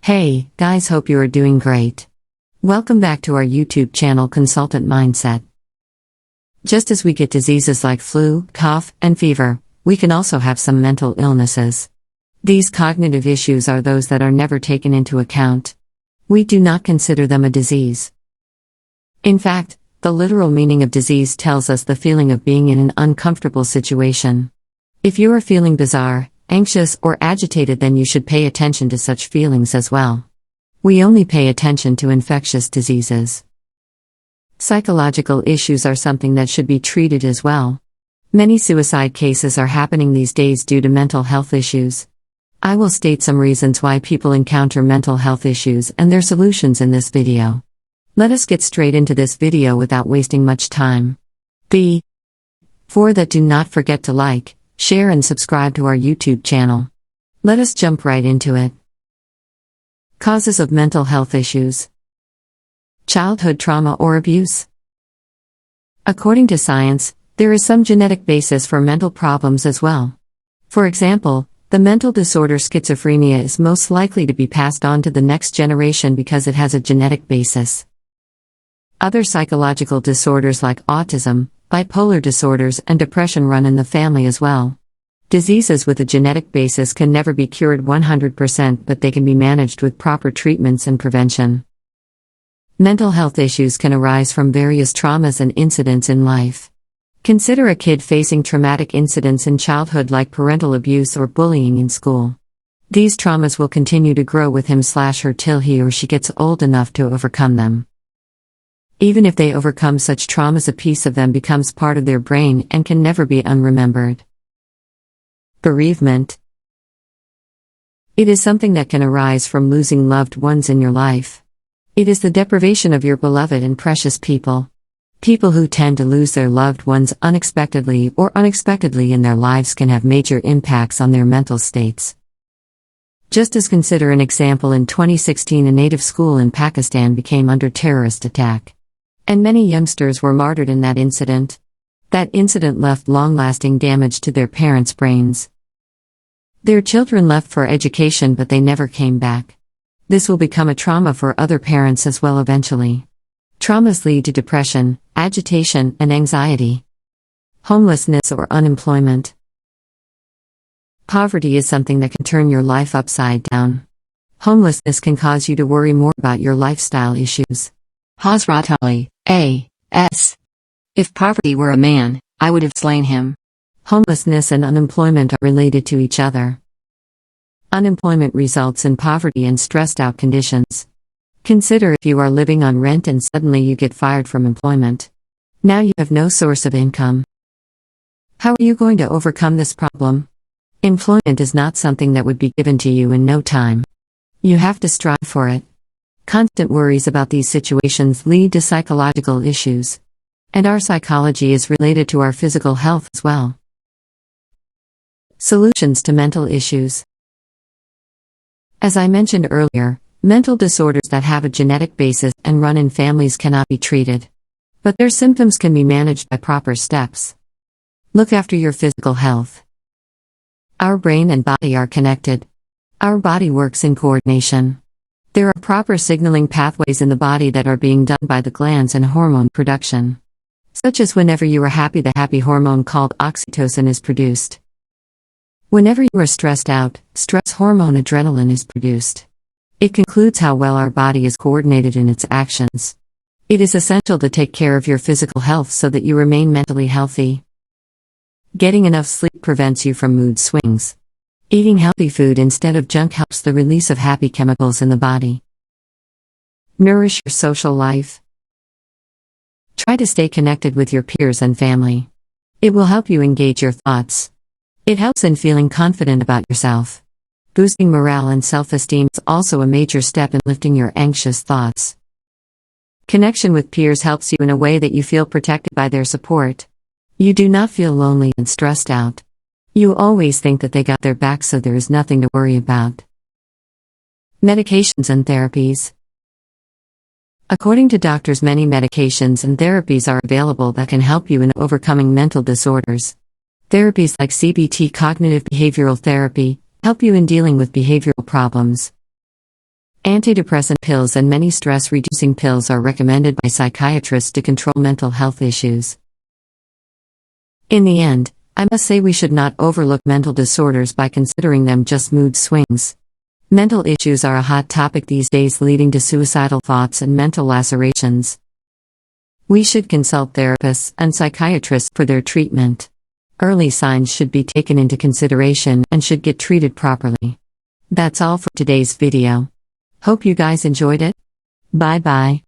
Hey, guys, hope you are doing great. Welcome back to our YouTube channel Consultant Mindset. Just as we get diseases like flu, cough, and fever, we can also have some mental illnesses. These cognitive issues are those that are never taken into account. We do not consider them a disease. In fact, the literal meaning of disease tells us the feeling of being in an uncomfortable situation. If you are feeling bizarre, anxious, or agitated, then you should pay attention to such feelings as well. We only pay attention to infectious diseases. Psychological issues are something that should be treated as well. Many suicide cases are happening these days due to mental health issues. I will state some reasons why people encounter mental health issues and their solutions in this video. Let us get straight into this video without wasting much time. Before that, do not forget to like, share, and subscribe to our YouTube channel. Let us jump right into it. Causes of mental health issues. Childhood trauma or abuse. According to science, there is some genetic basis for mental problems as well. For example, the mental disorder schizophrenia is most likely to be passed on to the next generation because it has a genetic basis. Other psychological disorders like autism, bipolar disorders, and depression run in the family as well. Diseases with a genetic basis can never be cured 100%, but they can be managed with proper treatments and prevention. Mental health issues can arise from various traumas and incidents in life. Consider a kid facing traumatic incidents in childhood like parental abuse or bullying in school. These traumas will continue to grow with him/her till he or she gets old enough to overcome them. Even if they overcome such traumas, a piece of them becomes part of their brain and can never be unremembered. Bereavement. It is something that can arise from losing loved ones in your life. It is the deprivation of your beloved and precious people. People who tend to lose their loved ones unexpectedly or unexpectedly in their lives can have major impacts on their mental states. Just as consider an example: in 2016, a native school in Pakistan became under terrorist attack. And many youngsters were martyred in that incident. That incident left long-lasting damage to their parents' brains. Their children left for education, but they never came back. This will become a trauma for other parents as well eventually. Traumas lead to depression, agitation, and anxiety. Homelessness or unemployment. Poverty is something that can turn your life upside down. Homelessness can cause you to worry more about your lifestyle issues. Hazrat Ali, A.S. If poverty were a man, I would have slain him. Homelessness and unemployment are related to each other. Unemployment results in poverty and stressed out conditions. Consider if you are living on rent and suddenly you get fired from employment. Now you have no source of income. How are you going to overcome this problem? Employment is not something that would be given to you in no time. You have to strive for it. Constant worries about these situations lead to psychological issues. And our psychology is related to our physical health as well. Solutions to mental issues. As I mentioned earlier, mental disorders that have a genetic basis and run in families cannot be treated. But their symptoms can be managed by proper steps. Look after your physical health. Our brain and body are connected. Our body works in coordination. There are proper signaling pathways in the body that are being done by the glands and hormone production. Such as whenever you are happy, the happy hormone called oxytocin is produced. Whenever you are stressed out, stress hormone adrenaline is produced. It concludes how well our body is coordinated in its actions. It is essential to take care of your physical health so that you remain mentally healthy. Getting enough sleep prevents you from mood swings. Eating healthy food instead of junk helps the release of happy chemicals in the body. Nourish your social life. Try to stay connected with your peers and family. It will help you engage your thoughts. It helps in feeling confident about yourself. Boosting morale and self-esteem is also a major step in lifting your anxious thoughts. Connection with peers helps you in a way that you feel protected by their support. You do not feel lonely and stressed out. You always think that they got their back, so there is nothing to worry about. Medications and therapies. According to doctors, many medications and therapies are available that can help you in overcoming mental disorders. Therapies like CBT, cognitive behavioral therapy, help you in dealing with behavioral problems. Antidepressant pills and many stress-reducing pills are recommended by psychiatrists to control mental health issues. In the end, I must say we should not overlook mental disorders by considering them just mood swings. Mental issues are a hot topic these days, leading to suicidal thoughts and mental lacerations. We should consult therapists and psychiatrists for their treatment. Early signs should be taken into consideration and should get treated properly. That's all for today's video. Hope you guys enjoyed it. Bye bye.